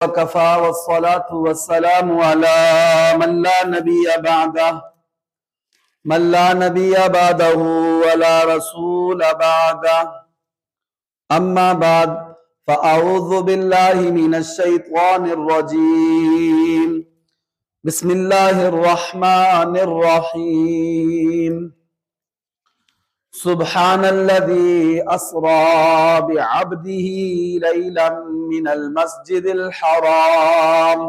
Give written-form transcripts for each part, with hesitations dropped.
وكفى والصلاة والسلام على من لا نبي بعده ولا رسول بعده. أما بعد فأعوذ بالله من الشيطان الرجيم. بسم الله الرحمن الرحيم. سبحان الذي أسرى بعبده ليلا من المسجد الحرام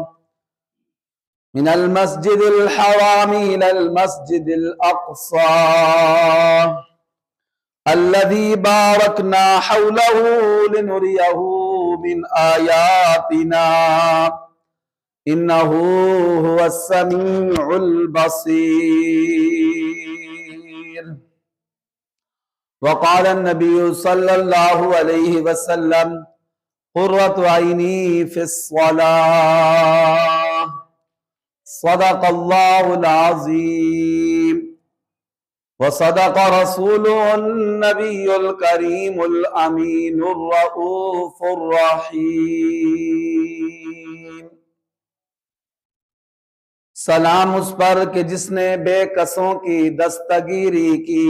إلى المسجد الأقصى الذي باركنا حوله لنريه من آياتنا إنه هو السميع البصير. وقال النبي صلى الله عليه وسلم: قرة عيني في الصلاة. صدق الله العظيم وصدق رسوله النبي الكريم الأمين الرؤوف الرحيم. سلام اس پر کہ جس نے بے کسوں کی دستگیری کی،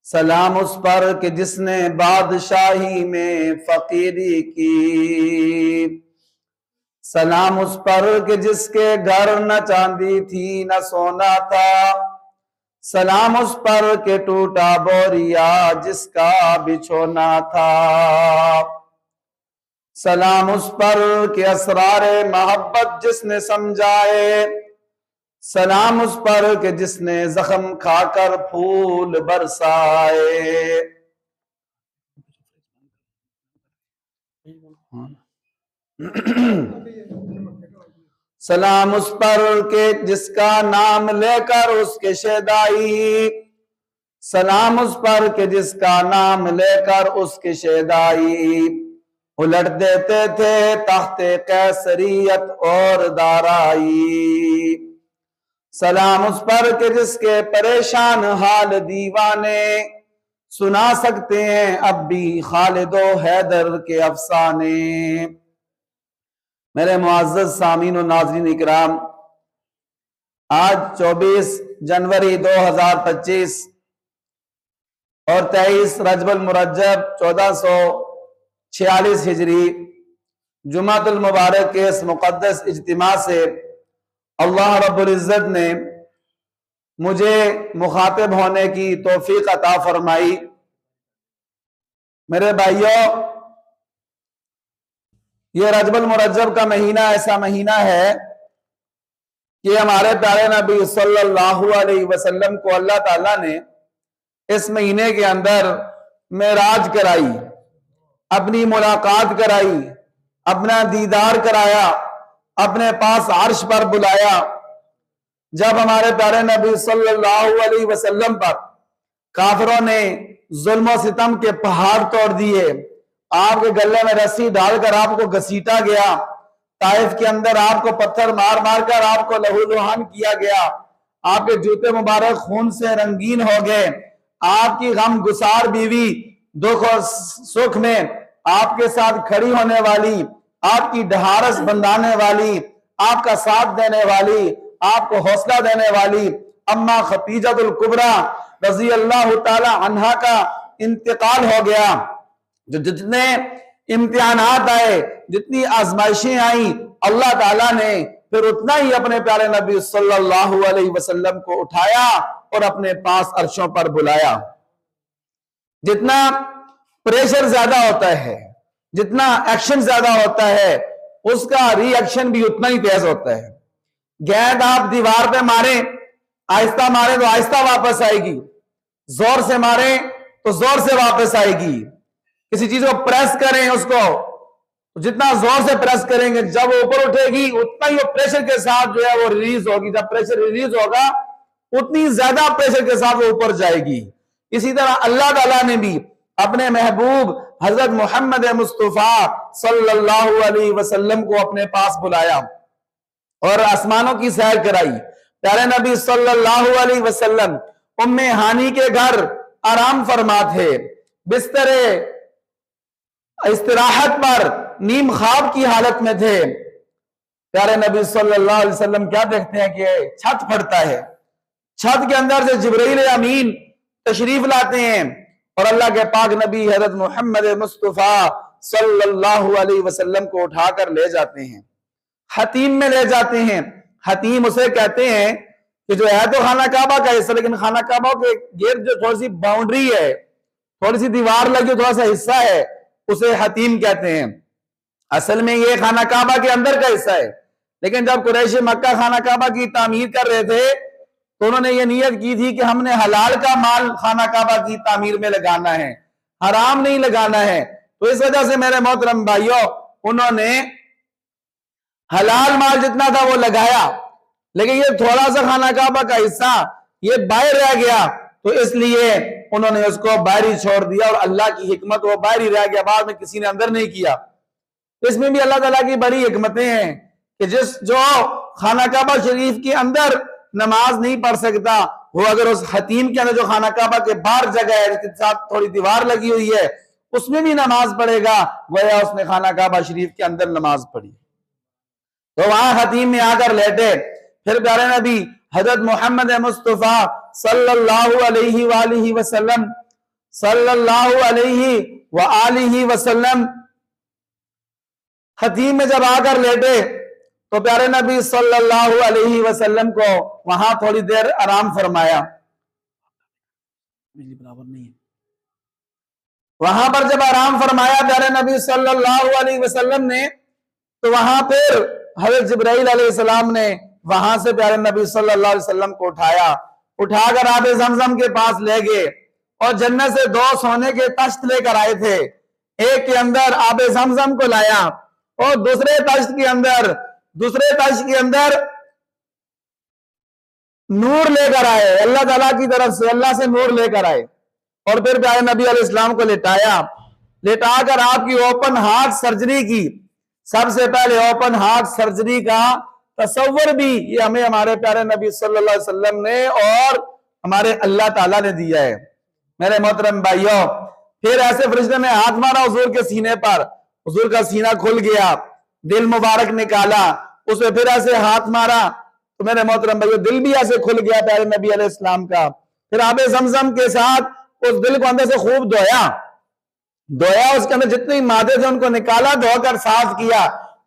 سلام اس پر کہ جس نے بادشاہی میں فقیری کی، سلام اس پر کہ جس کے گھر نہ چاندی تھی نہ سونا تھا، سلام اس پر کہ ٹوٹا بوریا جس کا بچھونا تھا، سلام اس پر کہ اسرار محبت جس نے سمجھائے، سلام اس پر کہ جس نے زخم کھا کر پھول برسائے، سلام اس پر کہ جس کا نام لے کر اس کے شیدائی، سلام اس پر کہ جس کا نام لے کر اس کے شیدائی الٹ دیتے تھے تخت قیصریت اور دارائی، سلام اس پر کہ جس کے پریشان حال دیوانے سنا سکتے ہیں اب بھی خالد و حیدر کے افسانے۔ میرے معزز سامعین و ناظرین اکرام، آج 24 جنوری 2025 اور 23 رجب المرجب 1446 ہجری جمعۃ المبارک کے اس مقدس اجتماع سے اللہ رب العزت نے مجھے مخاطب ہونے کی توفیق عطا فرمائی۔ میرے بھائیوں، یہ رجب المرجب کا مہینہ ایسا مہینہ ہے کہ ہمارے پیارے نبی صلی اللہ علیہ وسلم کو اللہ تعالیٰ نے اس مہینے کے اندر معراج کرائی، اپنی ملاقات کرائی، اپنا دیدار کرایا، اپنے پاس عرش پر بلایا۔ جب ہمارے پیارے نبی صلی اللہ علیہ وسلم پر کافروں نے ظلم و ستم کے پہاڑ توڑ دیے، آپ کے گلے میں رسی ڈال کر آپ کو گھسیٹا گیا، طائف کے اندر آپ کو پتھر مار مار کر آپ کو لہو لہان کیا گیا، آپ کے جوتے مبارک خون سے رنگین ہو گئے، آپ کی غم گسار بیوی دکھ اور سکھ میں آپ کے ساتھ کھڑی ہونے والی، آپ کی ڈھارس بندانے والی، آپ کا ساتھ دینے والی، آپ کو حوصلہ دینے والی اما خدیجہ الکبریٰ رضی اللہ تعالی عنہا کا انتقال ہو گیا۔ جو جتنے امتحانات آئے، جتنی آزمائشیں آئیں، اللہ تعالیٰ نے پھر اتنا ہی اپنے پیارے نبی صلی اللہ علیہ وسلم کو اٹھایا اور اپنے پاس عرشوں پر بلایا۔ جتنا پریشر زیادہ ہوتا ہے، جتنا ایکشن زیادہ ہوتا ہے، اس کا ری ایکشن بھی اتنا ہی تیز ہوتا ہے۔ گیند آپ دیوار پہ ماریں، آہستہ ماریں تو آہستہ واپس آئے گی، زور سے ماریں تو زور سے واپس آئے گی۔ کسی چیز کو پریس کریں، اس کو جتنا زور سے پریس کریں گے، جب وہ اوپر اٹھے گی اتنا ہی وہ پریشر کے ساتھ جو ہے وہ ریلیز ہوگی۔ جب پریشر ریلیز ہوگا اتنی زیادہ پریشر کے ساتھ وہ اوپر جائے گی۔ اسی طرح اللہ تعالیٰ نے بھی اپنے محبوب حضرت محمد مصطفیٰ صلی اللہ علیہ وسلم کو اپنے پاس بلایا اور آسمانوں کی سیر کرائی۔ پیارے نبی صلی اللہ علیہ وسلم ام ہانی کے گھر آرام فرما تھے، بستر استراحت پر نیم خواب کی حالت میں تھے، پیارے نبی صلی اللہ علیہ وسلم کیا دیکھتے ہیں کہ چھت پھٹتا ہے، چھت کے اندر سے جبرائیل امین تشریف لاتے ہیں اور اللہ کے پاک نبی حضرت محمد مصطفیٰ صلی اللہ علیہ وسلم کو اٹھا کر لے جاتے ہیں، حتیم میں لے جاتے ہیں۔ حتیم اسے کہتے ہیں کہ جو ہے تو خانہ کعبہ کا حصہ، لیکن خانہ کعبہ کے گرد جو تھوڑی سی باؤنڈری ہے، تھوڑی سی دیوار لگی، تھوڑا سا حصہ ہے، اسے حتیم کہتے ہیں۔ اصل میں یہ خانہ کعبہ کے اندر کا حصہ ہے، لیکن جب قریش مکہ خانہ کعبہ کی تعمیر کر رہے تھے تو انہوں نے یہ نیت کی تھی کہ ہم نے حلال کا مال خانہ کعبہ کی تعمیر میں لگانا ہے، حرام نہیں لگانا ہے۔ تو اس وجہ سے میرے محترم بھائیوں، انہوں نے حلال مال جتنا تھا وہ لگایا، لیکن یہ تھوڑا سا خانہ کعبہ کا حصہ یہ باہر رہ گیا، تو اس لیے انہوں نے اس کو باہر ہی چھوڑ دیا، اور اللہ کی حکمت وہ باہر ہی رہ گیا، بعد میں کسی نے اندر نہیں کیا۔ اس میں بھی اللہ تعالیٰ کی بڑی حکمتیں ہیں کہ جو خانہ کعبہ شریف کے اندر نماز نہیں پڑھ سکتا، وہ اگر اس حتیم کے اندر جو خانہ کعبہ کے باہر جگہ ہے، جس کے ساتھ تھوڑی دیوار لگی ہوئی ہے، اس میں بھی نماز پڑھے گا، گویا اس نے خانہ کعبہ شریف کے اندر نماز پڑھی۔ تو وہاں حتیم میں آ کر لیٹے، پھر پیارے نبی حضرت محمد مصطفیٰ صلی اللہ علیہ وآلہ وسلم حتیم میں جب آ کر لیٹے تو پیارے نبی صلی اللہ علیہ وسلم کو وہاں تھوڑی دیر آرام فرمایا۔ وہاں پر جب آرام فرمایا پیارے نبی صلی اللہ علیہ وسلم نے، تو وہاں پھر حضرت جبرائیل علیہ السلام نے وہاں سے پیارے نبی صلی اللہ علیہ وسلم کو اٹھا کر آب زمزم کے پاس لے گئے، اور جنت سے 2 سونے کے تشت لے کر آئے تھے۔ ایک کے اندر آب زمزم کو لایا، اور دوسرے تشت کے اندر نور لے کر آئے، اللہ تعالیٰ کی طرف سے، اللہ سے نور لے کر آئے، اور پھر پیارے نبی علیہ السلام کو لٹا کر آپ کی اوپن ہارٹ سرجری کی۔ سب سے پہلے اوپن ہارٹ سرجری کا تصور بھی یہ ہمیں ہمارے پیارے نبی صلی اللہ علیہ وسلم نے اور ہمارے اللہ تعالیٰ نے دیا ہے۔ میرے محترم بھائیوں، پھر ایسے فرشتے نے ہاتھ مارا حضور کے سینے پر، حضور کا سینہ کھل گیا، دل مبارک نکالا، اسے پھر ایسے ہاتھ مارا تو میرے محترم بھائیوں دل بھی ایسے کھل گیا پیارے نبی علیہ السلام کا۔ پھر آب زمزم کے ساتھ اس دل کو اندر سے خوب دھویا، اس کے اندر جتنی مادے تھے ان کو نکالا، دھو کر صاف کیا،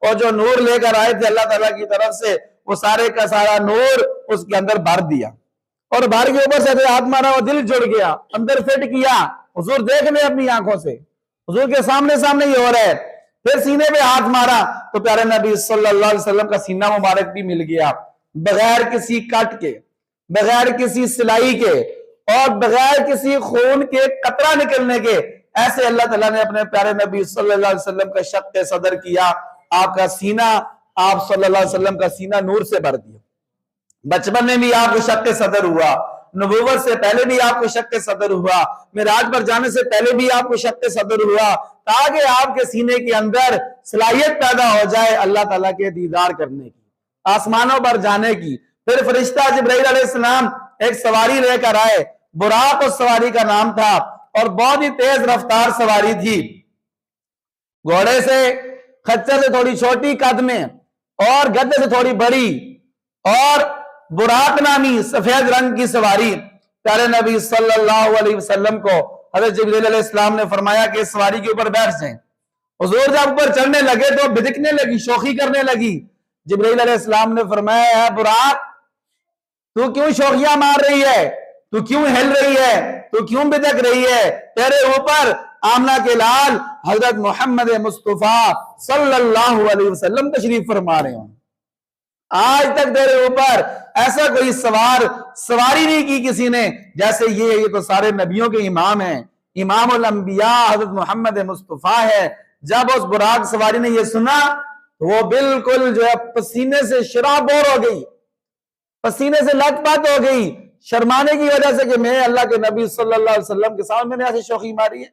اور جو نور لے کر آئے تھے اللہ تعالیٰ کی طرف سے، وہ سارے کا سارا نور اس کے اندر بھر دیا، اور بھر کے اوپر سے ہاتھ مارا، وہ دل جڑ گیا، اندر فٹ کیا۔ حضور دیکھ لیں اپنی آنکھوں سے، حضور کے سامنے یہ ہو رہا ہے۔ پھر سینے پہ ہاتھ مارا تو پیارے نبی صلی اللہ علیہ وسلم کا سینہ مبارک بھی مل گیا، بغیر کسی کٹ کے، بغیر کسی سلائی کے، اور بغیر کسی خون کے قطرہ نکلنے کے، ایسے اللہ تعالیٰ نے اپنے پیارے نبی صلی اللہ علیہ وسلم کا شق صدر کیا۔ آپ کا سینہ، آپ صلی اللہ علیہ وسلم کا سینہ نور سے بھر دیا۔ بچپن میں بھی آپ کو شق صدر ہوا، نبوت سے پہلے بھی آپ کو شق صدر ہوا، معراج پر جانے سے پہلے بھی آپ کو شق صدر ہوا، تاکہ آپ کے سینے کے اندر صلاحیت پیدا ہو جائے اللہ تعالیٰ کے دیدار کرنے کی، آسمانوں پر جانے کی۔ پھر فرشتہ جبرائیل علیہ السلام ایک سواری لے کر آئے، براق اس سواری کا نام تھا، اور بہت ہی تیز رفتار سواری تھی، گھوڑے سے، خچر سے تھوڑی چھوٹی قد میں، اور گدے سے تھوڑی بڑی، اور براق نامی سفید رنگ کی سواری۔ پیارے نبی صلی اللہ علیہ وسلم کو حضرت جبرائیل علیہ السلام نے فرمایا کہ اس سواری کے اوپر بیٹھ جائیں۔ حضور جب اوپر چڑھنے لگے تو بدکنے لگی، شوخی کرنے لگی۔ جبرائیل علیہ السلام نے فرمایا، اے براق، تو کیوں شوخیاں مار رہی ہے، تو کیوں ہل رہی ہے، تو کیوں بدک رہی ہے؟ تیرے اوپر آمنہ کے لال حضرت محمد مصطفیٰ صلی اللہ علیہ وسلم تشریف فرما رہے ہیں۔ آج تک تیرے اوپر ایسا کوئی سواری نہیں کی کسی نے جیسے یہ تو سارے نبیوں کے امام ہیں، امام الانبیاء حضرت محمد مصطفیٰ ہے۔ جب اس براق سواری نے یہ سنا تو وہ بالکل جو ہے پسینے سے شرابور ہو گئی، پسینے سے لت پت ہو گئی، شرمانے کی وجہ سے کہ میں اللہ کے نبی صلی اللہ علیہ وسلم کے سامنے میں نے ایسی شوخی ماری ہے۔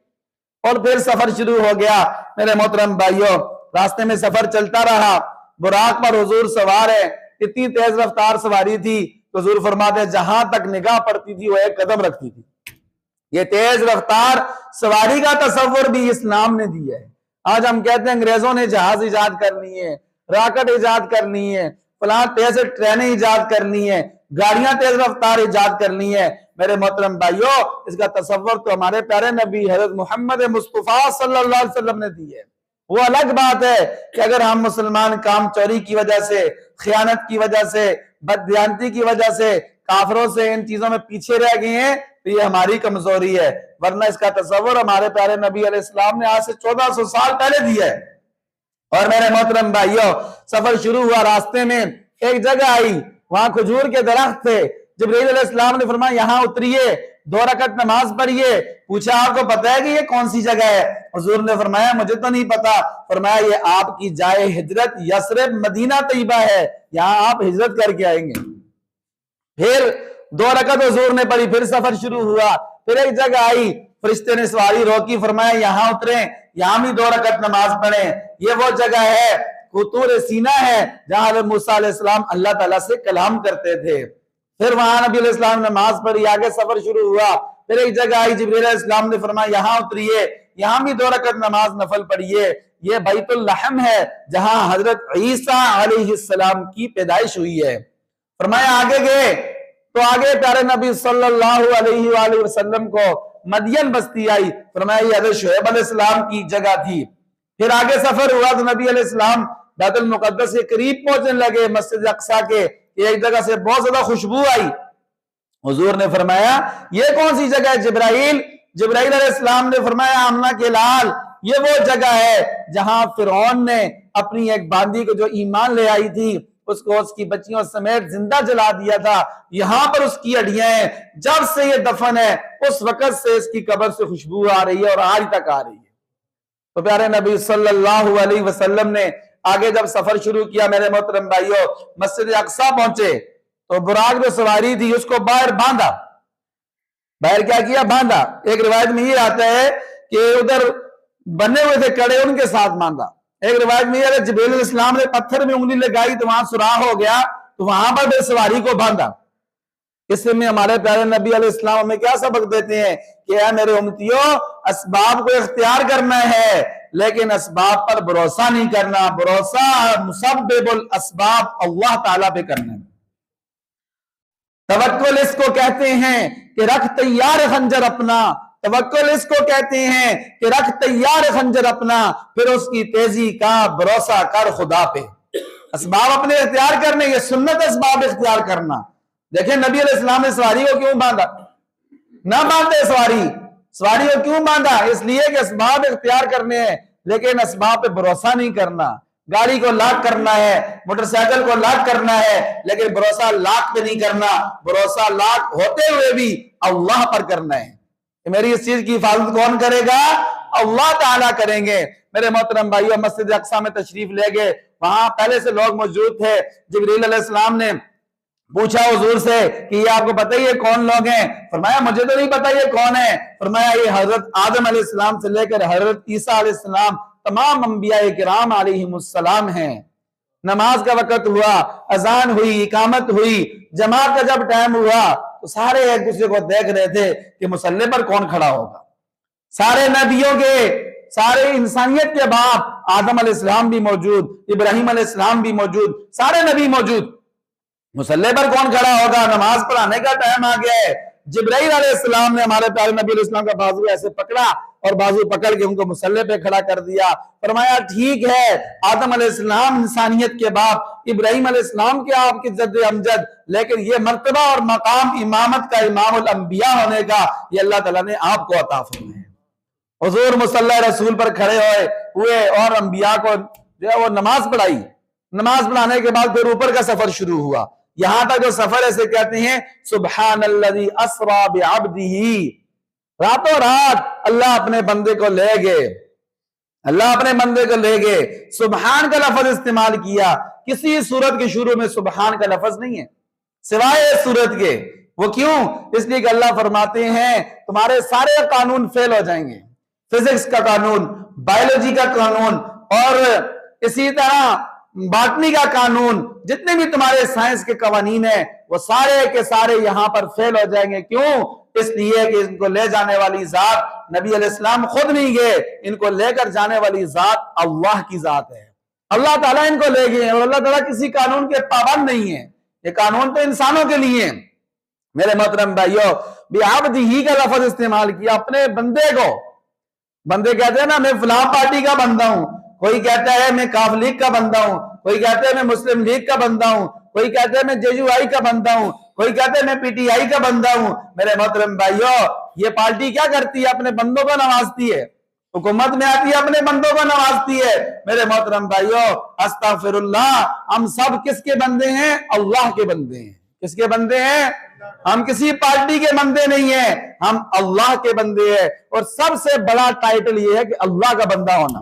اور پھر سفر شروع ہو گیا۔ میرے محترم بھائیوں، راستے میں سفر چلتا رہا، براق پر حضور سوار ہے، اتنی تیز رفتار سواری تھی، حضور فرماتے ہیں جہاں تک نگاہ پڑتی تھی وہ 1 قدم رکھتی تھی۔ یہ تیز رفتار سواری کا تصور بھی اسلام نے دیا ہے۔ آج ہم کہتے ہیں انگریزوں نے جہاز ایجاد کرنی ہے، راکٹ ایجاد کرنی ہے، فلاں تیز ٹرینیں ایجاد کرنی ہے، گاڑیاں تیز رفتار ایجاد کرنی ہے۔ میرے محترم بھائیوں، اس کا تصور تو ہمارے پیارے نبی حضرت محمد مصطفیٰ صلی اللہ علیہ وسلم نے دی ہے۔ وہ الگ بات ہے کہ اگر ہم مسلمان کام چوری کی وجہ سے، خیانت کی وجہ سے، بددیانتی کی وجہ سے، کافروں سے ان چیزوں میں پیچھے رہ گئے ہیں تو یہ ہماری کمزوری ہے، ورنہ اس کا تصور ہمارے پیارے نبی علیہ السلام نے آج سے 1400 سال پہلے دیا ہے۔ اور میرے محترم بھائیوں، سفر شروع ہوا، راستے میں ایک جگہ آئی، وہاں کھجور کے درخت تھے۔ جبرائیل علیہ السلام نے فرمایا یہاں اتریے، 2 رکعت نماز پڑھیے۔ پوچھا آپ کو پتہ ہے کہ یہ کون سی جگہ ہے؟ حضور نے فرمایا مجھے تو نہیں پتا۔ فرمایا یہ آپ کی جائے ہجرت یثرب مدینہ طیبہ ہے، یہاں آپ ہجرت کر کے آئیں گے۔ پھر 2 رکعت حضور نے پڑھی، پھر سفر شروع ہوا۔ پھر ایک جگہ آئی، فرشتے نے سواری روکی، فرمایا یہاں اتریں، یہاں بھی 2 رکعت نماز پڑھیں۔ یہ وہ جگہ ہے، طور سینہ ہے، جہاں حضرت موسیٰ علیہ السلام اللہ تعالیٰ سے کلام کرتے تھے۔ پھر وہاں نبی علیہ السلام نے نماز پڑھی، آگے سفر شروع ہوا۔ پھر ایک جگہ آئی، جبرائیل علیہ السلام نے فرمایا یہاں اتریے، یہاں بھی 2 رکعت نماز نفل پڑھیے۔ یہ بیت اللحم ہے، جہاں حضرت عیسیٰ علیہ السلام کی پیدائش ہوئی ہے۔ فرمایا آگے گئے تو آگے پیارے نبی صلی اللہ علیہ وآلہ وسلم کو مدین بستی آئی، فرمایا یہ حضرت شعیب علیہ السلام کی جگہ تھی۔ پھر آگے سفر ہوا تو نبی علیہ السلام بیت المقدس کے قریب پہنچنے لگے، مسجد اقصیٰ کے، ایک جگہ سے بہت زیادہ خوشبو آئی۔ حضور نے فرمایا یہ کون سی جگہ ہے؟ جبرائیل علیہ السلام نے فرمایا آمنہ کے لال، یہ وہ جگہ ہے جہاں فرعون نے اپنی ایک باندی کو جو ایمان لے آئی تھی اس کو اس کی بچیوں سمیت زندہ جلا دیا تھا، یہاں پر اس کی ہڈیاں ہیں، جب سے یہ دفن ہے اس وقت سے اس کی قبر سے خوشبو آ رہی ہے اور آج تک آ رہی ہے۔ تو پیارے نبی صلی اللہ علیہ وسلم نے آگے جب سفر شروع کیا، میرے محترم بھائیوں، مسجد اقصیٰ پہنچے تو براق جو سواری تھی اس کو باہر باندھا۔ باہر کیا کیا؟ باندھا۔ ایک روایت میں یہ آتا ہے کہ ادھر بنے ہوئے تھے کڑے، ان کے ساتھ باندھا۔ ایک روایت میں یہ ہے جبرائیل علیہ السلام نے پتھر میں انگلی لگائی تو وہاں سوراخ ہو گیا، تو وہاں پر بھی سواری کو باندھا۔ اس میں ہمارے پیارے نبی علیہ السلام ہمیں کیا سبق دیتے ہیں کہ اے میرے امتیوں، اسباب کو اختیار کرنا ہے لیکن اسباب پر بھروسہ نہیں کرنا، بھروسہ مسبب الاسباب اللہ تعالیٰ پہ کرنا ہے۔ توکل اس کو کہتے ہیں کہ رکھ تیار خنجر اپنا، توکل اس کو کہتے ہیں کہ رکھ تیار خنجر اپنا، پھر اس کی تیزی کا بھروسہ کر خدا پہ۔ اسباب اپنے اختیار کرنے، یہ سنت اسباب اختیار کرنا۔ دیکھیں نبی علیہ السلام نے سواری کو کیوں باندھا؟ نہ باندھے سواری کو کیوں باندھا؟ اس لیے کہ اسباب اختیار کرنے ہیں لیکن اسباب پہ بھروسہ نہیں کرنا۔ گاڑی کو لاک کرنا ہے، موٹر سائیکل کو لاک کرنا ہے لیکن بھروسہ لاک پہ نہیں کرنا، بھروسہ لاک ہوتے ہوئے بھی اللہ پر کرنا ہے کہ میری اس چیز کی حفاظت کون کرے گا؟ اللہ تعالیٰ کریں گے۔ میرے محترم بھائیو، مسجد اقصیٰ میں تشریف لے گئے، وہاں پہلے سے لوگ موجود تھے۔ جبرائیل علیہ السلام نے پوچھا حضور سے کہ یہ آپ کو پتہ ہے یہ کون لوگ ہیں؟ فرمایا مجھے تو نہیں پتہ یہ کون ہے۔ فرمایا یہ حضرت آدم علیہ السلام سے لے کر حضرت عیسیٰ علیہ السلام تمام انبیاء کرام علیہم السلام ہیں۔ نماز کا وقت ہوا، اذان ہوئی، اقامت ہوئی، جماعت کا جب ٹائم ہوا تو سارے ایک دوسرے کو دیکھ رہے تھے کہ مصلی پر کون کھڑا ہوگا۔ سارے نبیوں کے، سارے انسانیت کے باپ آدم علیہ السلام بھی موجود، ابراہیم علیہ السلام بھی موجود، سارے نبی موجود، مصلی پر کون کھڑا ہوگا؟ نماز پڑھانے کا ٹائم آ گیا ہے۔ جبرائیل علیہ السلام نے ہمارے پیارے نبی علیہ السلام کا بازو ایسے پکڑا اور بازو پکڑ کے ان کو مصلی پہ کھڑا کر دیا۔ فرمایا ٹھیک ہے، آدم علیہ السلام انسانیت کے باپ، ابراہیم علیہ السلام کے آپ کی جد امجد، لیکن یہ مرتبہ اور مقام امامت کا، امام الانبیاء ہونے کا، یہ اللہ تعالیٰ نے آپ کو عطا فرمایا ہے۔ حضور مصلی رسول پر کھڑے ہوئے اور انبیاء کو جو ہے وہ نماز پڑھائی۔ نماز پڑھانے کے بعد پھر اوپر کا سفر شروع ہوا۔ یہاں تک جو سفر ایسے کہتے ہیں سبحان الذی اسری بعبدہ، راتوں رات اللہ اپنے بندے کو لے گئے، اللہ اپنے بندے کو لے گئے۔ سبحان کا لفظ استعمال کیا، کسی صورت کے شروع میں سبحان کا لفظ نہیں ہے سوائے اس صورت کے۔ وہ کیوں؟ اس لیے کہ اللہ فرماتے ہیں تمہارے سارے قانون فیل ہو جائیں گے، فزکس کا قانون، بائیولوجی کا قانون اور اسی طرح باٹنی کا قانون، جتنے بھی تمہارے سائنس کے قوانین ہیں وہ سارے کے سارے یہاں پر فیل ہو جائیں گے۔ کیوں؟ اس لیے کہ ان کو لے جانے والی ذات نبی علیہ السلام خود نہیں گئے، ان کو لے کر جانے والی ذات اللہ کی ذات ہے، اللہ تعالیٰ ان کو لے گئے، اور اللہ تعالیٰ کسی قانون کے پابند نہیں ہے، یہ قانون تو انسانوں کے لیے ہیں۔ میرے محترم بھائیو، بعبدہ کا لفظ استعمال کیا، اپنے بندے کو۔ بندے کہتے ہیں نا میں فلاں پارٹی کا بندہ ہوں، کوئی کہتا ہے میں کاف لیگ کا بندہ ہوں، کوئی کہتا ہے میں مسلم لیگ کا بندہ ہوں، کوئی کہتا ہے میں جے یو آئی کا بندہ ہوں، کوئی کہتا ہے میں پی ٹی آئی کا بندہ ہوں۔ میرے محترم بھائیو، یہ پارٹی کیا کرتی ہے؟ اپنے بندوں کو نوازتی ہے، حکومت میں آتی ہے اپنے بندوں کو نوازتی ہے۔ میرے محترم بھائیو، استغفر اللہ، ہم سب کس کے بندے ہیں؟ اللہ کے بندے ہیں۔ کس کے بندے ہیں؟ ہم کسی پارٹی کے بندے نہیں ہیں، ہم اللہ کے بندے ہیں۔ اور سب سے بڑا ٹائٹل یہ ہے کہ اللہ کا بندہ ہونا۔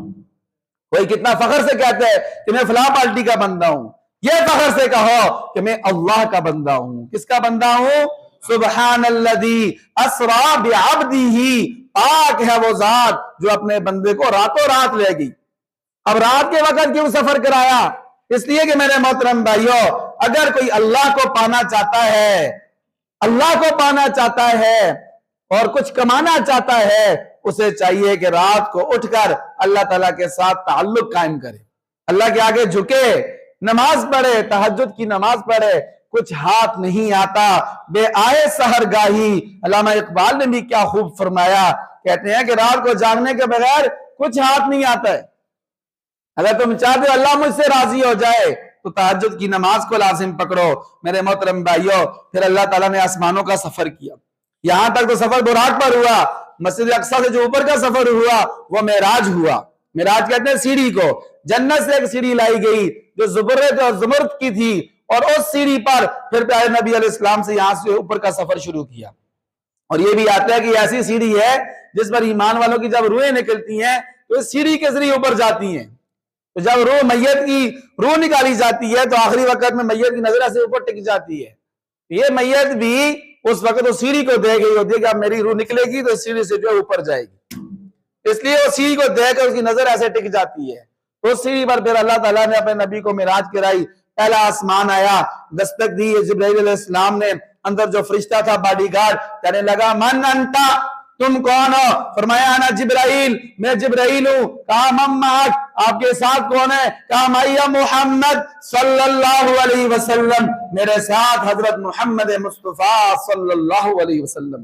کوئی کتنا فخر سے کہتا ہے کہ میں فلاں پارٹی کا بندہ ہوں، یہ فخر سے کہو کہ میں اللہ کا بندہ ہوں۔ کس کا بندہ ہوں؟ سبحان الذی اسری بعبدہ، پاک ہے وہ ذات جو اپنے بندے کو راتوں رات لے گئی۔ اب رات کے وقت کیوں سفر کرایا؟ اس لیے کہ میرے محترم بھائیو، اگر کوئی اللہ کو پانا چاہتا ہے، اللہ کو پانا چاہتا ہے اور کچھ کمانا چاہتا ہے، اسے چاہیے کہ رات کو اٹھ کر اللہ تعالیٰ کے ساتھ تعلق قائم کرے، اللہ کے آگے جھکے، نماز پڑھے، تہجد کی نماز پڑھے۔ کچھ ہاتھ نہیں آتا بے آئے سحر گاہی۔ علامہ اقبال نے بھی کیا خوب فرمایا، کہتے ہیں کہ رات کو جاگنے کے بغیر کچھ ہاتھ نہیں آتا ہے۔ اگر تم چاہتے ہو اللہ مجھ سے راضی ہو جائے تو تہجد کی نماز کو لازم پکڑو۔ میرے محترم بھائیو، پھر اللہ تعالیٰ نے آسمانوں کا سفر کیا، یہاں تک تو سفر براق پر ہوا، مسجد اقصی سے جو اوپر کا سفر ہوا وہ معراج ہوا۔ معراج کہتے ہیں سیڑھی کو، جنت سے ایک سیڑھی لائی گئی جو زبرت اور زمرد کی تھی، اور اس سیڑھی پر پھر پیارے نبی علیہ السلام سے یہاں سے اوپر کا سفر شروع کیا۔ اور یہ بھی آتا ہے کہ ایسی سیڑھی ہے جس پر ایمان والوں کی جب روحیں نکلتی ہیں تو اس سیڑھی کے ذریعے اوپر جاتی ہیں۔ تو جب روح میت کی روح نکالی جاتی ہے تو آخری وقت میں میت کی نظر سے اوپر ٹک جاتی ہے۔ یہ میت بھی اس وقت اس سیڑھی کو دے گئی ہوتی ہے کہ اب میری روح نکلے گی تو اس سیڑھی سے جو اوپر جائے گی، اس لیے اس سیڑھی کو دے کر اس کی نظر ایسے ٹک جاتی ہے۔ تو اس سیڑھی پر پھر اللہ تعالیٰ نے اپنے نبی کو معراج کرائی، پہلا آسمان آیا، دستک دی جبرائیل علیہ السلام نے، اندر جو فرشتہ تھا باڈی گارڈ کہنے لگا من انتا، تم کون ہو؟ فرمایا انا جبرائیل، میں جبرائیل ہوں۔ کہا من معک، آپ کے ساتھ کون ہے؟ کہا معی محمد صلی اللہ علیہ وسلم، میرے ساتھ حضرت محمد مصطفیٰ صلی اللہ علیہ وسلم۔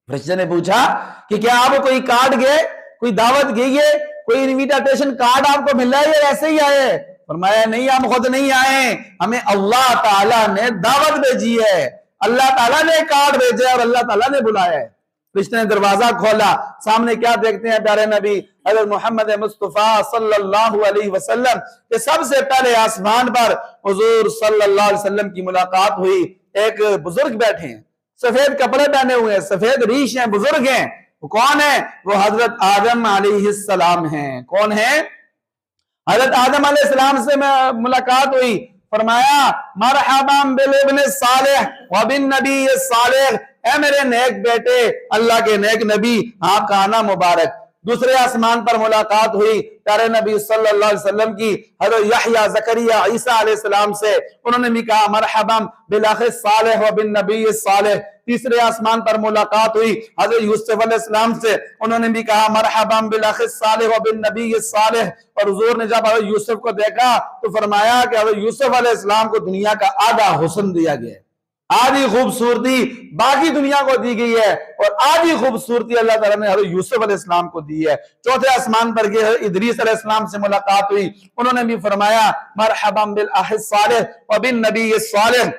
فرشتے نے پوچھا کہ کیا آپ کوئی کارڈ گئے، کوئی دعوت گئی ہے، کوئی انویٹیشن کارڈ آپ کو مل رہا ہے یا ایسے ہی آئے؟ فرمایا نہیں، ہم خود نہیں آئے، ہمیں اللہ تعالیٰ نے دعوت بھیجی ہے، اللہ تعالیٰ نے کارڈ بھیجا اور اللہ تعالیٰ نے بلایا ہے۔ فرشتے نے دروازہ کھولا، سامنے کیا دیکھتے ہیں پیارے نبی حضرت محمد مصطفیٰ صلی اللہ علیہ وسلم کہ سب سے پہلے آسمان پر حضور صلی اللہ علیہ وسلم کی ملاقات ہوئی۔ ایک بزرگ بیٹھے ہیں، سفید کپڑے پہنے ہوئے ہیں، سفید ریش ہیں، بزرگ ہیں۔ وہ کون ہیں؟ وہ حضرت آدم علیہ السلام ہیں۔ کون ہیں؟ حضرت آدم علیہ السلام سے ملاقات ہوئی، فرمایا مرحبا بالابن الصالح وبالنبی الصالح، اے میرے نیک بیٹے، اللہ کے نیک نبی، آپ کا آنا مبارک۔ دوسرے آسمان پر ملاقات ہوئی پیارے نبی صلی اللہ علیہ وسلم کی حضرت یحییٰ، زکریا، عیسیٰ علیہ السلام سے، انہوں نے بھی کہا مرحبا بالاخ الصالح وبالنبی الصالح۔ تیسرے آسمان پر ملاقات ہوئی حضرت یوسف علیہ السلام سے، انہوں نے بھی کہا مرحبا بالاخ الصالح وبالنبی الصالح۔ اور حضور نے جب حضرت یوسف کو دیکھا تو فرمایا کہ حضرت یوسف علیہ السلام کو دنیا کا آدھا حسن دیا گیا ہے، آدھی خوبصورتی باقی دنیا کو دی گئی ہے، اور آدھی خوبصورتی اللہ تعالیٰ نے حضرت یوسف علیہ السلام کو دی ہے۔ چوتھے آسمان پر گئے ادریس علیہ السلام سے ملاقات ہوئی، انہوں نے بھی فرمایا مرحبا بالاخ الصالح وبالنبی الصالح۔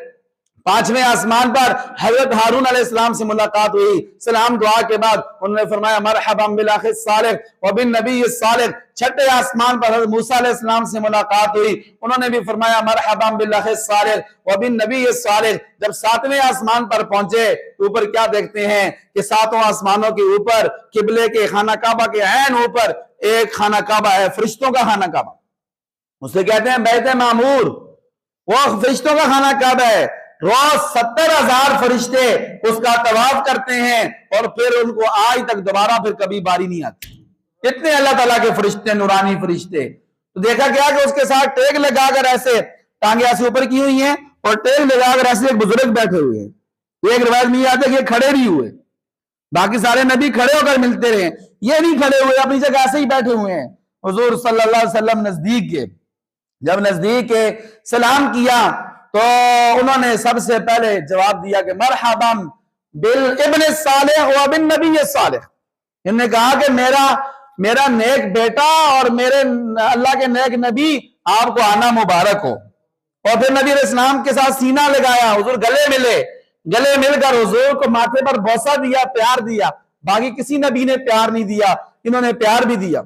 پانچویں آسمان پر حضرت ہارون علیہ السلام سے ملاقات ہوئی، سلام دعا کے بعد انہوں نے فرمایا مرحبا بالاخ الصالح وبالنبی الصالح۔ چھٹے آسمان پر حضرت موسیٰ علیہ السلام سے ملاقات ہوئی، انہوں نے بھی فرمایا مرحبا بالاخ الصالح وبالنبی الصالح۔ جب ساتویں آسمان پر پہنچے تو اوپر کیا دیکھتے ہیں کہ ساتوں آسمانوں کے اوپر قبلے کے خانہ کعبہ کے عین اوپر ایک خانہ کعبہ ہے، فرشتوں کا خانہ کعبہ، اسے کہتے ہیں بیت معمور، وہ فرشتوں کا خانہ کعبہ ہے۔ روز 70,000 فرشتے اس کا طواف کرتے ہیں اور پھر ان کو آج تک دوبارہ پھر کبھی باری نہیں آتی۔ اتنے اللہ تعالیٰ کے فرشتے، نورانی فرشتے۔ تو دیکھا گیا کہ اس کے ساتھ ٹیک لگا کر ایسے ٹانگیں ایسے اوپر کی ہوئی ہیں اور ٹیک لگا کر ایسے ایک بزرگ بیٹھے ہوئے ہیں۔ ایک روایت میں یہ آتا ہے کہ یہ کھڑے بھی ہوئے، باقی سارے نبی کھڑے ہو کر ملتے رہے، یہ نہیں کھڑے ہوئے، اپنی جگہ ایسے ہی بیٹھے ہوئے ہیں۔ حضور صلی اللہ علیہ وسلم نزدیک کے، جب نزدیک کے سلام کیا تو انہوں نے سب سے پہلے جواب دیا کہ مرحبا بالابن الصالح و بالنبی الصالح۔ انہوں نے کہا کہ میرا نیک بیٹا اور میرے اللہ کے نیک نبی آپ کو آنا مبارک ہو۔ اور پھر نبی علیہ السلام کے ساتھ سینہ لگایا، حضور گلے ملے، گلے مل کر حضور کو ماتھے پر بوسہ دیا، پیار دیا۔ باقی کسی نبی نے پیار نہیں دیا، انہوں نے پیار بھی دیا۔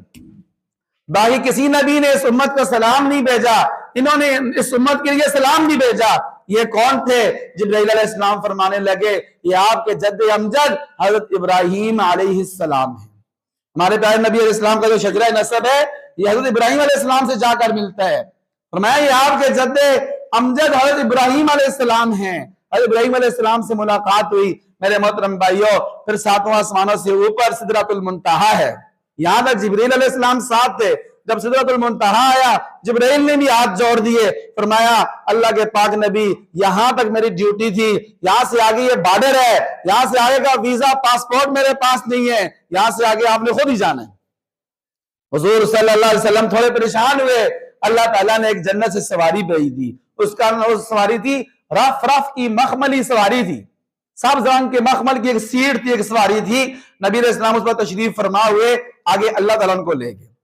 باقی کسی نبی نے اس امت کو سلام نہیں بھیجا، انہوں نے اس امت کے لیے سلام نہیں بھیجا۔ یہ کون تھے؟ جبرائیل علیہ السلام فرمانے لگے یہ آپ کے جد امجد حضرت ابراہیم علیہ السلام ہے۔ ہمارے پیارے نبی علیہ السلام کا جو شجرہ نسب ہے یہ حضرت ابراہیم علیہ السلام سے جا کر ملتا ہے۔ فرمایا یہ آپ کے جد امجد حضرت ابراہیم علیہ السلام ہیں۔ حضرت ابراہیم علیہ السلام سے ملاقات ہوئی میرے محترم بھائیوں، پھر ساتوں آسمانوں سے اوپر سدرۃ المنتہا ہے، یہاں تک جبرائیل علیہ السلام ساتھ تھے۔ جب سدرۃ المنتہا آیا جبرائیل نے بھی ہاتھ جوڑ دیے، فرمایا اللہ کے پاک نبی یہاں تک میری ڈیوٹی تھی، یہاں سے آگے یہ بارڈر ہے، یہاں سے آگے کا ویزا پاسپورٹ میرے پاس نہیں ہے، یہاں سے آگے آپ نے خود ہی جانا ہے۔ حضور صلی اللہ علیہ وسلم تھوڑے پریشان ہوئے، اللہ تعالیٰ نے ایک جنت سے سواری بھیج دی، اس کا سواری تھی رف رف کی مخملی سواری تھی، سبز رنگ کے مخمل کی ایک سیٹ تھی، ایک سواری تھی۔ نبی علیہ السلام اس پر تشریف فرما ہوئے، آگے اللہ تعالیٰ ان کو لے گئے۔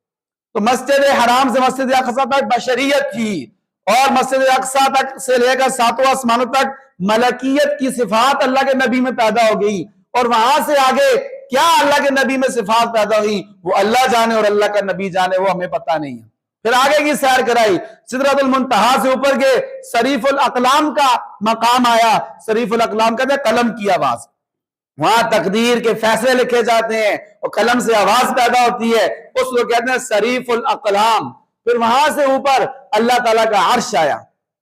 تو مسجد حرام سے مسجد اقصی تک بشریت تھی، اور مسجد اقصی تک سے لے کر ساتوں آسمانوں تک ملکیت کی صفات اللہ کے نبی میں پیدا ہو گئی، اور وہاں سے آگے کیا اللہ کے نبی میں صفات پیدا ہوئی وہ اللہ جانے اور اللہ کا نبی جانے، وہ ہمیں پتہ نہیں ہے۔ پھر آگے کی سیر کرائی، سدرۃ المنتہا سے اوپر گئے، صریف الاقلام کا مقام آیا، صریف الاقلام کہتے ہیں قلم کی آواز، وہاں تقدیر کے فیصلے لکھے جاتے ہیں اور قلم سے آواز پیدا ہوتی ہے، اس کو کہتے ہیں صریف الاقلام۔ پھر وہاں سے اوپر اللہ تعالیٰ کا عرش آیا،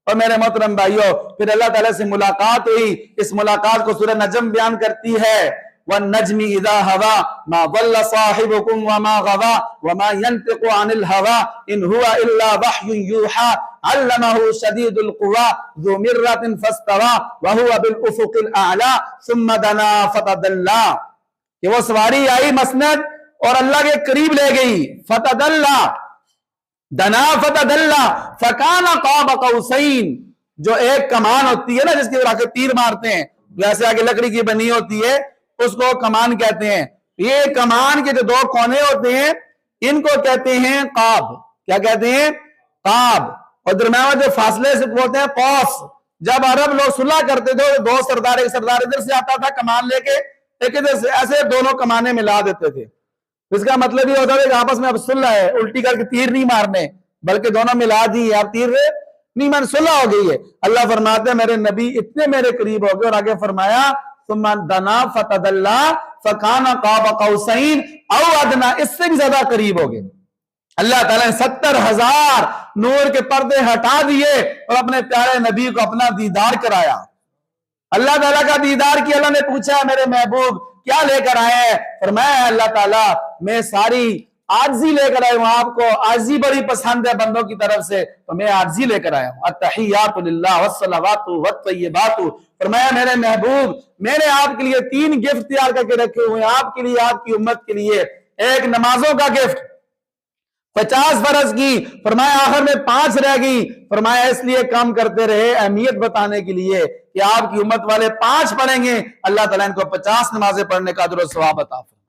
اور میرے محترم بھائیوں پھر اللہ تعالیٰ سے ملاقات ہوئی۔ اس ملاقات کو سورہ نجم بیان کرتی ہے، وَالنَّجْمِ إِذَا هَوَى مَا ضَلَّ صَاحِبُكُمْ وَمَا غَوَى وَمَا يَنْطِقُ عَنِ الْهَوَى إِنْ هُوَ إِلَّا وَحْيٌ يُوحَى عَلَّمَهُ شَدِيدُ الْقُوَى ذُو مِرَّةٍ فَاسْتَوَى وَهُوَ بِالْأُفُقِ الْأَعْلَى ثُمَّ دَنَا فَتَدَلَّى۔ کہ وہ سواری آئی مسند اور اللہ کے قریب لے گئی، فتدلّا، دنا فتدلّا فکان قاب قوسین، جو ایک کمان ہوتی ہے نا جس کی طرح تیر مارتے ہیں، جیسے آگے لکڑی کی بنی ہوتی ہے اس کو کمان کہتے ہیں۔ یہ کمان کے جو دو کونے ہوتے ہیں ان کو کہتے ہیں قاب۔ کیا کہتے ہیں؟ قاب۔ اور درمیان جو فاصلے سے بولتے ہیں قوس۔ جب عرب لوگ صلح کرتے تھے دو سردار، ایک سردار ادھر سے آتا تھا کمان لے کے، ایک ادھر سے، ایسے دونوں کمانے ملا دیتے تھے۔ اس کا مطلب یہ ہوتا ہے کہ آپس میں اب صلح ہے، الٹی کر کے تیر نہیں مارنے بلکہ دونوں ملا دی، اب تیر نہیں مارنے، صلح ہو گئی ہے۔ اللہ فرماتے ہیں میرے نبی اتنے میرے قریب ہو گئے، اور آگے فرمایا ثم دنا فتدلّا فکان قاب قوسین او ادنا، اس سے بھی زیادہ قریب ہو گئے۔ اللہ تعالیٰ نے 70,000 نور کے پردے ہٹا دیے اور اپنے پیارے نبی کو اپنا دیدار کرایا۔ اللہ تعالیٰ کا دیدار کیا، اللہ نے پوچھا میرے محبوب کیا لے کر آئے ہیں؟ فرمایا اللہ تعالیٰ میں ساری عاجزی لے کر آیا ہوں، آپ کو عاجزی بڑی پسند ہے بندوں کی طرف سے تو میں عاجزی لے کر آیا ہوں۔ التحیات للہ والصلوات والطیبات، فرمایا میرے محبوب میں نے آپ کے لیے 3 گفٹ تیار کر کے رکھے ہوئے ہیں، آپ کے لیے، آپ کی امت کے لیے۔ ایک نمازوں کا گفٹ 50 فرض کی، فرمایا آخر میں 5 رہ گئی، فرمایا اس لیے کام کرتے رہے اہمیت بتانے کے لیے کہ آپ کی امت والے 5 پڑھیں گے، اللہ تعالیٰ ان کو 50 نمازیں پڑھنے کا اجر و ثواب عطا فرمائے۔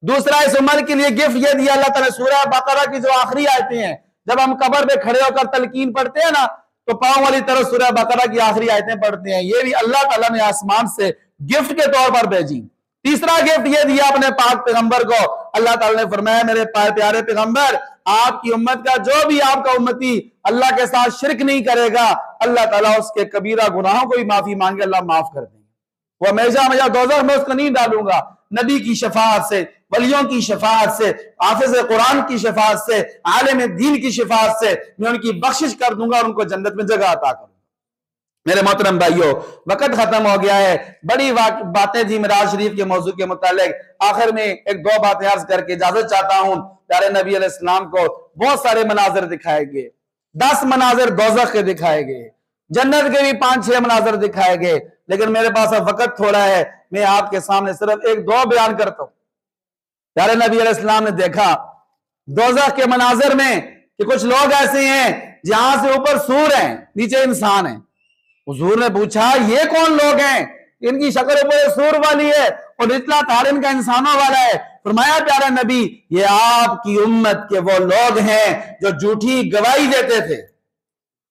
دوسرا اس امت کے لیے گفٹ یہ دیا اللہ تعالیٰ، سورہ بقرہ کی جو آخری آیتیں ہیں، جب ہم قبر پہ کھڑے ہو کر تلقین پڑھتے ہیں نا تو پاؤں والی طرف سورہ بقرہ کی آخری آیتیں پڑھتے ہیں، یہ بھی اللہ تعالیٰ نے آسمان سے گفٹ کے طور پر بھیجی۔ تیسرا گفٹ یہ دیا اپنے پاک پیغمبر کو، اللہ تعالیٰ نے فرمایا میرے پیارے پیغمبر آپ کی امت کا جو بھی آپ کا امتی اللہ کے ساتھ شرک نہیں کرے گا، اللہ تعالیٰ اس کے کبیرہ گناہوں کو بھی معافی مانگے اللہ معاف کر دیں گے، وہ ہمیشہ دوزخ میں اس کو نہیں ڈالوں گا۔ نبی کی شفاعت سے، ولیوں کی شفاعت سے، حافظ قرآن کی شفاعت سے، عالم دین کی شفاعت سے میں ان کی بخشش کر دوں گا اور ان کو جنت میں جگہ عطا کروں گا۔ میرے محترم بھائیوں وقت ختم ہو گیا ہے، بڑی باتیں تھی معراج شریف کے موضوع کے متعلق، آخر میں 1-2 باتیں عرض کر کے اجازت چاہتا ہوں۔ پیارے نبی علیہ السلام کو بہت سارے مناظر دکھائے گئے، 10 مناظر دوزخ کے دکھائے گئے، جنت کے بھی 5-6 مناظر دکھائے گئے۔ لیکن میرے پاس اب وقت تھوڑا ہے، میں آپ کے سامنے صرف ایک دو بیان کرتا ہوں۔ پیارے نبی علیہ السلام نے دیکھا دوزخ کے مناظر میں کہ کچھ لوگ ایسے ہیں جہاں سے اوپر سور ہیں، نیچے انسان ہیں۔ حضور نے پوچھا یہ کون لوگ ہیں؟ ان کی شکل اوپر سور والی ہے اور نچلا تھار ان کا انسانوں والا ہے۔ فرمایا پیارے نبی یہ آپ کی امت کے وہ لوگ ہیں جو جھوٹی گواہی دیتے تھے،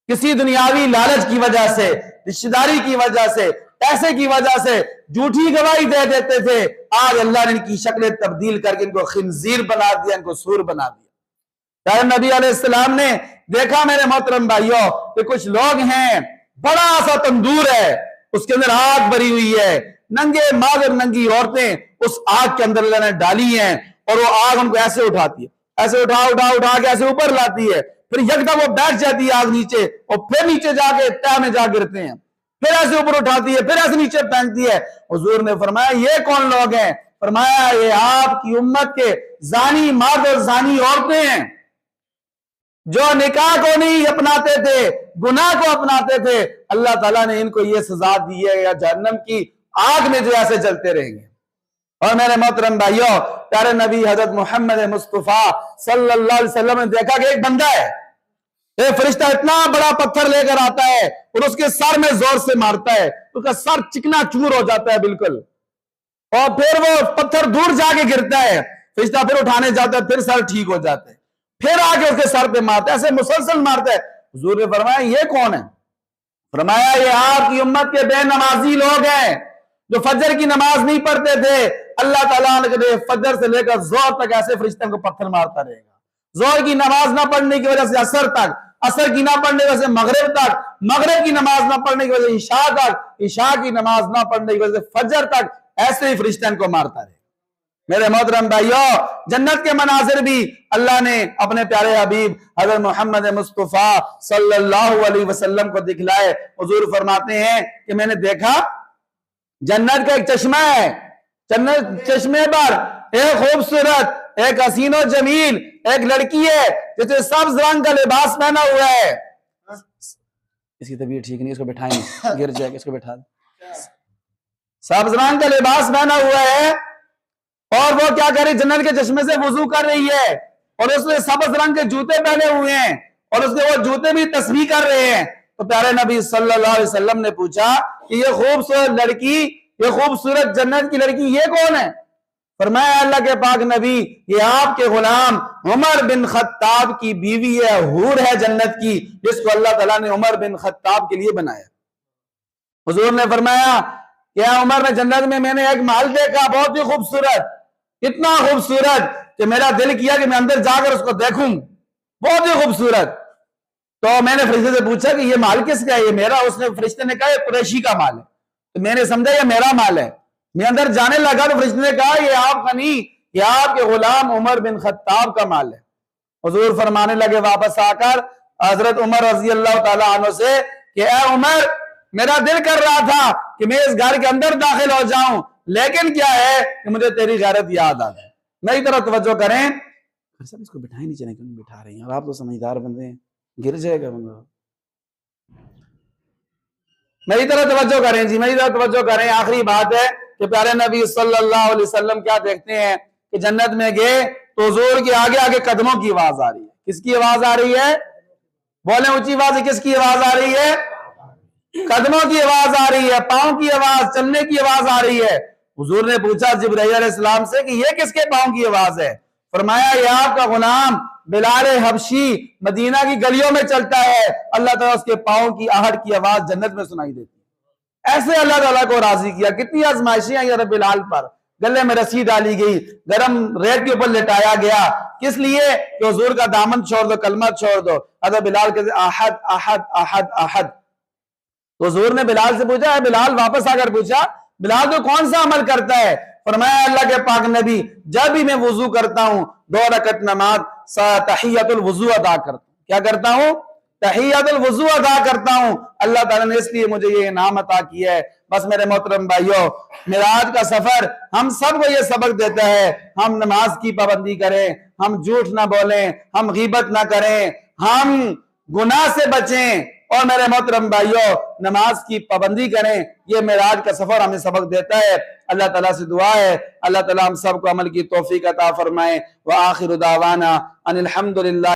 کسی دنیاوی لالچ کی وجہ سے، رشتہ داری کی وجہ سے، پیسے کی وجہ سے جھوٹی گواہی دے دیتے تھے۔ آج اللہ نے ان کی شکلیں تبدیل کر کے ان کو خنزیر بنا دیا، ان کو سور بنا دیا۔ پیارے نبی علیہ السلام نے دیکھا میرے محترم بھائیوں کہ کچھ لوگ ہیں، بڑا سا تندور ہے، اس کے اندر آگ بھری ہوئی ہے، ننگے مرد اور ننگی عورتیں اس آگ کے اندر اللہ نے ڈالی ہیں، اور وہ آگ ان کو ایسے اٹھاتی ہے، ایسے اٹھا کے ایسے اوپر لاتی ہے، پھر یکدم وہ بیٹھ جاتی ہے آگ نیچے، اور پھر نیچے جا کے تہ میں جا گرتے ہیں، پھر ایسے اوپر اٹھاتی ہے، پھر ایسے نیچے پھینکتی ہے۔ حضور نے فرمایا یہ کون لوگ ہیں؟ فرمایا یہ آپ کی امت کے زانی مرد اور زانی عورتیں ہیں جو نکاح کو نہیں اپناتے تھے، گناہ کو اپناتے تھے۔ اللہ تعالیٰ نے ان کو یہ سزا دی ہے یا جہنم کی آگ میں جو ایسے جلتے رہیں گے۔ اور میرے محترم بھائیوں، پیارے نبی حضرت محمد مصطفیٰ صلی اللہ علیہ وسلم نے دیکھا کہ ایک بندہ ہے، ایک فرشتہ اتنا بڑا پتھر لے کر آتا ہے اور اس کے سر میں زور سے مارتا ہے، اس کا سر چکنا چور ہو جاتا ہے بالکل، اور پھر وہ پتھر دور جا کے گرتا ہے، فرشتہ پھر اٹھانے جاتا ہے، پھر سر ٹھیک ہو جاتا ہے، پھر آگے اس کے سر پہ مارتا ہے، ایسے مسلسل مارتا ہے۔ حضور نے فرمایا یہ کون ہے؟ فرمایا یہ آپ کی امت کے بے نمازی لوگ ہیں جو فجر کی نماز نہیں پڑھتے تھے۔ اللہ تعالیٰ نے فجر سے لے کر زور تک ایسے فرشتوں کو پتھر مارتا رہے گا، زور کی نماز نہ پڑھنے کی وجہ سے عصر تک، عصر کی نہ پڑھنے کی وجہ سے مغرب تک، مغرب کی نماز نہ پڑھنے کی وجہ سے عشاء تک، عشاء کی نماز نہ پڑھنے کی وجہ سے فجر تک، ایسے ہی فرشتوں کو مارتا رہے گا۔ میرے محترم بھائیوں، جنت کے مناظر بھی اللہ نے اپنے پیارے حبیب حضرت محمد مصطفیٰ صلی اللہ علیہ وسلم کو دکھلائے۔ حضور فرماتے ہیں کہ میں نے دیکھا جنت کا ایک چشمہ ہے، جنت چشمے پر ایک خوبصورت، ایک حسین و جمیل ایک لڑکی ہے جس نے سبز رنگ کا لباس پہنا ہوا ہے۔ اس کی طبیعت ٹھیک نہیں، اس کو بٹھائیں، گر جائے گا، اس کو بٹھا دیں۔ سبز رنگ کا لباس پہنا ہوا ہے اور وہ کیا کر رہی؟ جنت کے چشمے سے وضو کر رہی ہے، اور اس نے سبز رنگ کے جوتے پہنے ہوئے ہیں، اور اس کے وہ جوتے بھی تسبیح کر رہے ہیں۔ تو پیارے نبی صلی اللہ علیہ وسلم نے پوچھا کہ یہ خوبصورت لڑکی، یہ خوبصورت جنت کی لڑکی یہ کون ہے؟ فرمایا اللہ کے پاک نبی یہ آپ کے غلام عمر بن خطاب کی بیوی ہے، حور ہے جنت کی، جس کو اللہ تعالیٰ نے عمر بن خطاب کے لیے بنایا۔ حضور نے فرمایا کہ عمر میں جنت میں نے ایک محل دیکھا بہت ہی خوبصورت، اتنا خوبصورت کہ میرا دل کیا کہ میں اندر جا کر اس کو دیکھوں، بہت ہی خوبصورت۔ تو میں نے فرشتے سے پوچھا کہ یہ مال کس کا ہے؟ یہ میرا۔ اس نے فرشتے نے کہا یہ قریشی کا مال ہے۔ تو میں نے سمجھا یہ میرا مال ہے۔ میں اندر جانے لگا تو فرشتے نے کہا یہ آپ کا نہیں، یہ آپ کے غلام عمر بن خطاب کا مال ہے۔ حضور فرمانے لگے واپس آ کر حضرت عمر رضی اللہ تعالیٰ عنہ سے کہ اے عمر، میرا دل کر رہا تھا کہ میں اس گھر کے اندر داخل ہو جاؤں، لیکن کیا ہے کہ مجھے تیری غیرت یاد آ گئی۔ میری طرف توجہ کریں، اس کو بٹھائیں نہیں چلیں، کیوں نہیں بٹھا رہی ہیں؟ اور آپ تو سمجھدار بندے ہیں، گر جائے گا بندہ۔ میری طرف توجہ کریں جی، میری طرف توجہ کریں۔ آخری بات ہے کہ پیارے نبی صلی اللہ علیہ وسلم کیا دیکھتے ہیں کہ جنت میں گئے تو حضور کے آگے آگے قدموں کی آواز آ رہی ہے۔ کس کی آواز آ رہی ہے؟ بولیں اونچی آواز سے، کس کی آواز آ رہی ہے؟ قدموں کی آواز آ رہی ہے، پاؤں کی آواز، چلنے کی آواز آ رہی ہے۔ حضور نے پوچھا جبرائیل علیہ السلام سے کہ یہ کس کے پاؤں کی آواز ہے؟ فرمایا یہ آپ کا غلام بلال حبشی مدینہ کی گلیوں میں چلتا ہے، اللہ تعالیٰ اس کے پاؤں کی آہٹ کی آواز جنت میں سنائی دیتی ہے۔ ایسے اللہ تعالیٰ کو راضی کیا۔ کتنی آزمائشیں آئی حضرت بلال پر، گلے میں رسی ڈالی گئی، گرم ریت کے اوپر لٹایا گیا، کس لیے کہ حضور کا دامن چھوڑ دو، کلمہ چھوڑ دو۔ حضرت بلال کہتے احد احد احد احد۔ تو حضور نے بلال سے پوچھا، بلال واپس آ کر پوچھا بلال تو کون سا عمل کرتا ہے؟ فرمایا اللہ کے پاک نبی جب بھی میں وضو کرتا ہوں 2 رکعت نماز تحیۃ الوضو ادا کرتا ہوں۔ کیا کرتا ہوں؟ تحیۃ الوضو ادا کرتا ہوں۔ اللہ تعالیٰ نے اس لیے مجھے یہ انعام عطا کیا ہے۔ بس میرے محترم بھائیوں، معراج کا سفر ہم سب کو یہ سبق دیتا ہے، ہم نماز کی پابندی کریں، ہم جھوٹ نہ بولیں، ہم غیبت نہ کریں، ہم گناہ سے بچیں، اور میرے محترم بھائیوں، نماز کی پابندی کریں، یہ معراج کا سفر ہمیں سبق دیتا ہے۔ اللہ تعالیٰ سے دعا ہے اللہ تعالیٰ ہم سب کو عمل کی توفیق عطا فرمائے۔ وآخر دعوانا ان الحمدللہ